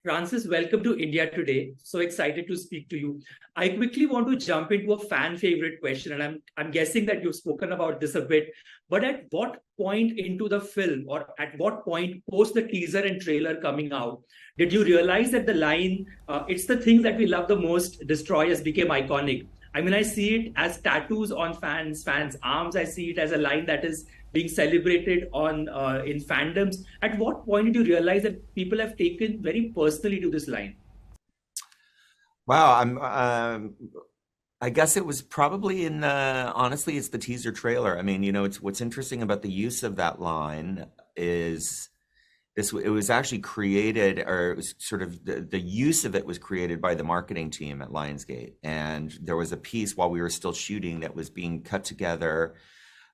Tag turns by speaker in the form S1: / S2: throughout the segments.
S1: Francis, welcome to India today. So excited to speak to you. I quickly want to jump into a fan favorite question, and I'm guessing that you've spoken about this a bit. But at what point into the film, or at what point post the teaser and trailer coming out, did you realize that the line "It's the things that we love the most destroy us" became iconic? I mean, I see it as tattoos on fans' arms. I see it as a line that is being celebrated on in fandoms. At what point did you realize that people have taken very personally to this line?
S2: Wow, I guess it was probably in the, honestly, it's the teaser trailer. I mean, it's what's interesting about the use of that line is it was actually created, or it was sort of the use of it was created by the marketing team at Lionsgate. And there was a piece while we were still shooting that was being cut together,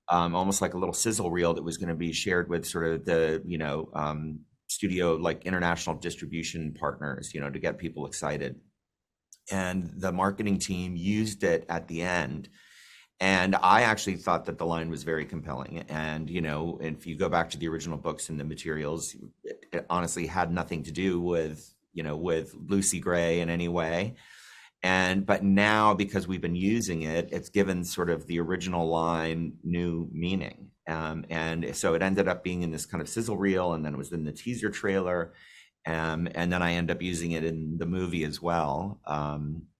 S2: almost like a little sizzle reel that was going to be shared with sort of the, studio, like international distribution partners, to get people excited. And the marketing team used it at the end. And I actually thought that the line was very compelling. And, if you go back to the original books and the materials, it honestly had nothing to do with, with Lucy Gray in any way. But now, because we've been using it, it's given sort of the original line new meaning. And so it ended up being in this kind of sizzle reel, and then it was in the teaser trailer. And then I end up using it in the movie as well.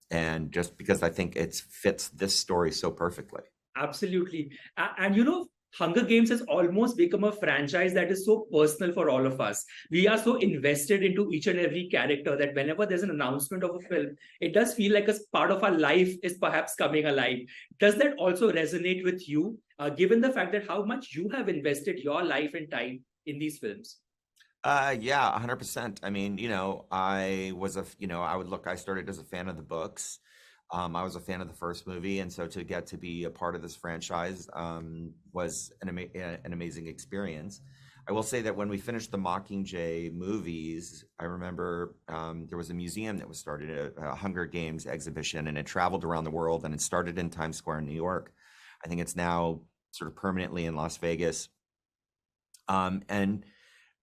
S2: And just because I think it fits this story so perfectly.
S1: Absolutely. And Hunger Games has almost become a franchise that is so personal for all of us. We are so invested into each and every character that whenever there's an announcement of a film, it does feel like a part of our life is perhaps coming alive. Does that also resonate with you, given the fact that how much you have invested your life and time in these films?
S2: Yeah, 100%. I mean, I started as a fan of the books. I was a fan of the first movie, and so to get to be a part of this franchise was an amazing experience. I will say that when we finished the Mockingjay movies, I remember there was a museum that was started, a Hunger Games exhibition, and it traveled around the world, and it started in Times Square in New York. I think it's now sort of permanently in Las Vegas. And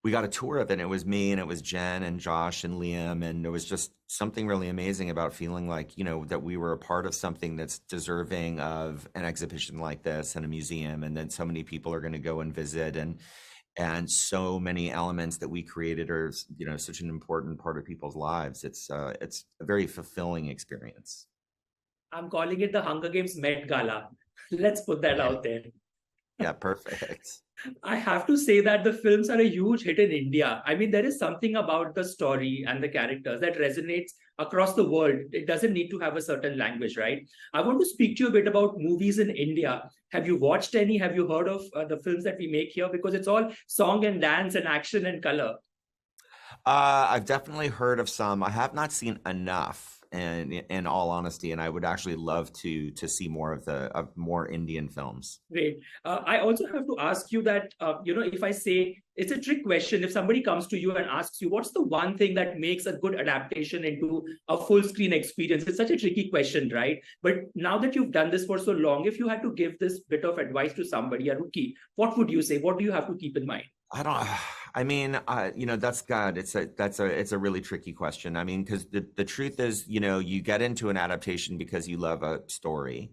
S2: we got a tour of it, and it was me and it was Jen and Josh and Liam, and there was just something really amazing about feeling like, that we were a part of something that's deserving of an exhibition like this and a museum, and then so many people are going to go and visit, and so many elements that we created are, such an important part of people's lives. It's a very fulfilling experience.
S1: I'm calling it the Hunger Games Met Gala. Let's put that
S2: Yeah,
S1: out there.
S2: yeah, perfect.
S1: I have to say that the films are a huge hit in India. I mean, there is something about the story and the characters that resonates across the world. It doesn't need to have a certain language, right? I want to speak to you a bit about movies in India. Have you watched any? Have you heard of the films that we make here? Because it's all song and dance and action and color.
S2: I've definitely heard of some. I have not seen enough, and in all honesty, and I would actually love to see more of more Indian films.
S1: Great. I also have to ask you that, if I say it's a trick question, if somebody comes to you and asks you, what's the one thing that makes a good adaptation into a full screen experience? It's such a tricky question, right? But now that you've done this for so long, if you had to give this bit of advice to somebody, a rookie, what would you say? What do you have to keep in mind?
S2: I don't. I mean, that's God. It's a really tricky question. I mean, because the truth is, you get into an adaptation because you love a story,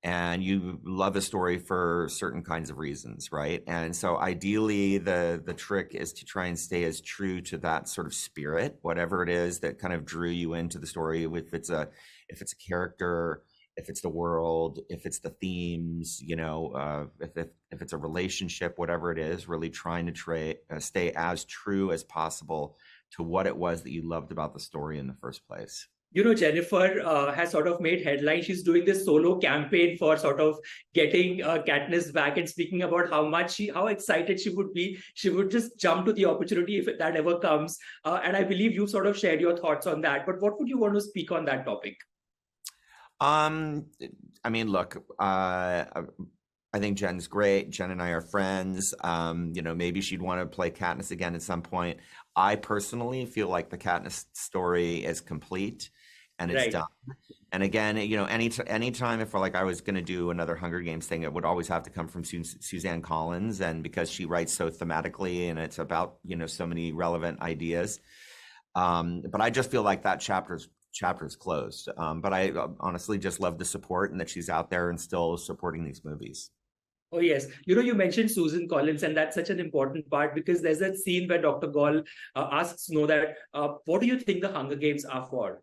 S2: and you love a story for certain kinds of reasons, right? And so ideally the trick is to try and stay as true to that sort of spirit, whatever it is that kind of drew you into the story. If it's a character, if it's the world, if it's the themes, if it's a relationship, whatever it is, really trying to stay as true as possible to what it was that you loved about the story in the first place.
S1: Jennifer has sort of made headlines. She's doing this solo campaign for sort of getting Katniss back and speaking about how excited she would be. She would just jump to the opportunity if that ever comes. And I believe you sort of shared your thoughts on that. But what would you want to speak on that topic?
S2: Um, I mean, look, I think Jen's great. Jen and I are friends. Maybe she'd want to play Katniss again at some point. I personally feel like the Katniss story is complete and it's
S1: Right.
S2: done. And again, anytime if like I was going to do another Hunger Games thing, it would always have to come from Suzanne Collins, and because she writes so thematically and it's about so many relevant ideas. But I just feel like that chapter's closed. But I honestly just love the support and that she's out there and still supporting these movies.
S1: Oh, yes. You mentioned Susan Collins, and that's such an important part because there's that scene where Dr. Gall asks Snow that, what do you think the Hunger Games are for?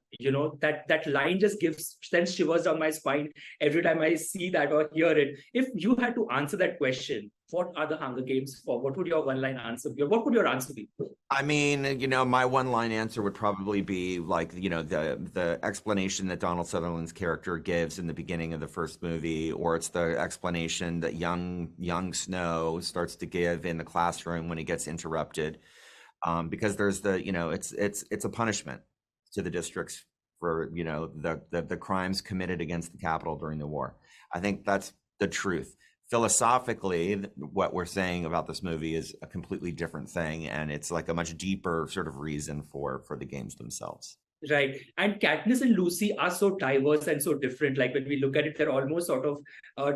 S1: That line just sends shivers down my spine every time I see that or hear it. If you had to answer that question, what are the Hunger Games for? What would your one-line answer be? Or what would your answer be?
S2: I mean, my one-line answer would probably be like, the explanation that Donald Sutherland's character gives in the beginning of the first movie, or it's the explanation that young Snow starts to give in the classroom when he gets interrupted, because there's it's a punishment to the districts for the crimes committed against the Capitol during the war. I think that's the truth. Philosophically, what we're saying about this movie is a completely different thing, and it's like a much deeper sort of reason for the games themselves.
S1: Right. And Katniss and Lucy are so diverse and so different. Like when we look at it, they're almost sort of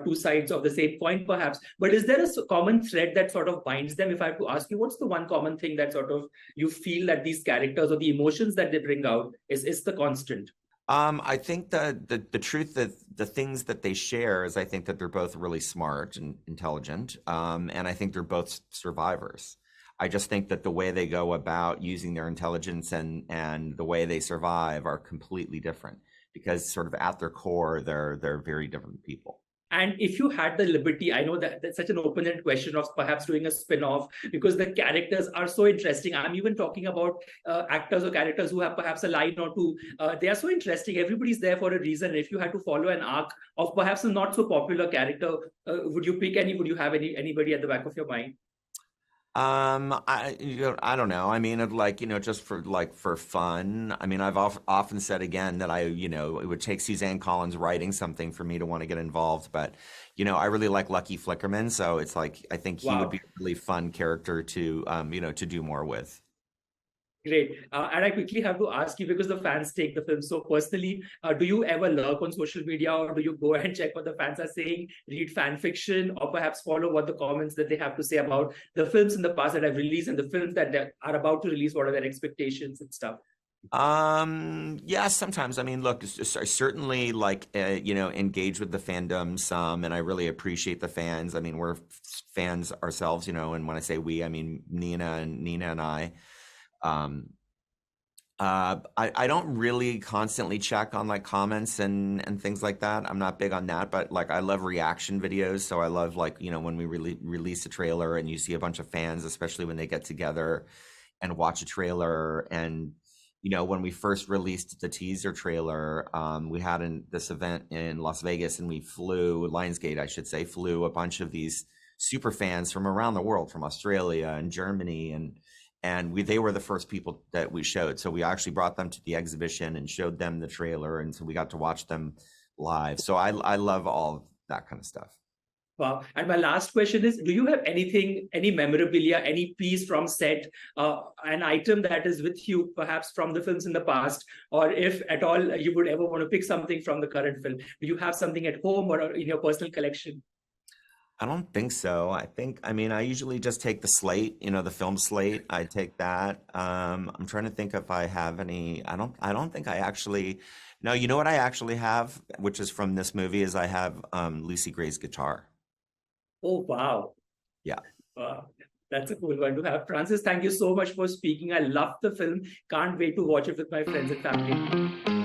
S1: two sides of the same coin, perhaps. But is there a common thread that sort of binds them? If I have to ask you, what's the one common thing that sort of you feel that these characters or the emotions that they bring out is the constant?
S2: I think the truth that the things that they share is I think that they're both really smart and intelligent, and I think they're both survivors. I just think that the way they go about using their intelligence and the way they survive are completely different because sort of at their core, they're very different people.
S1: And if you had the liberty, I know that that's such an open-ended question of perhaps doing a spin-off because the characters are so interesting. I'm even talking about actors or characters who have perhaps a line or two. They are so interesting. Everybody's there for a reason. If you had to follow an arc of perhaps a not so popular character, would you pick any? Would you have anybody at the back of your mind?
S2: I don't know. I mean, just for fun. I mean, I've often said again that it would take Suzanne Collins writing something for me to want to get involved. But, I really like Lucky Flickerman. So it's like, I think he would be a really fun character to do more with.
S1: Great. And I quickly have to ask you, because the fans take the film so personally, do you ever lurk on social media or do you go and check what the fans are saying, read fan fiction, or perhaps follow what the comments that they have to say about the films in the past that have released and the films that they are about to release? What are their expectations and stuff?
S2: Yeah, sometimes. I mean, look, I certainly engage with the fandom some, and I really appreciate the fans. I mean, we're fans ourselves, and when I say we, I mean Nina and I. I don't really constantly check on like comments and things like that. I'm not big on that, but like I love reaction videos. So I love when we release a trailer and you see a bunch of fans, especially when they get together and watch a trailer. And when we first released the teaser trailer, we had this event in Las Vegas, and Lionsgate, I should say, flew a bunch of these super fans from around the world, from Australia and Germany, and they were the first people that we showed. So we actually brought them to the exhibition and showed them the trailer, and so we got to watch them live. So I love all of that kind of stuff.
S1: Wow. And my last question is, do you have anything, any memorabilia, any piece from set, an item that is with you, perhaps from the films in the past, or if at all you would ever want to pick something from the current film? Do you have something at home or in your personal collection?
S2: I don't think so. I mean, I usually just take the slate, the film slate. I take that. I'm trying to think if I have any. I don't think I actually. No, you know what I actually have, which is from this movie, is I have Lucy Gray's guitar.
S1: Oh, wow.
S2: Yeah.
S1: Wow. That's a cool one to have. Francis, thank you so much for speaking. I love the film. Can't wait to watch it with my friends and family.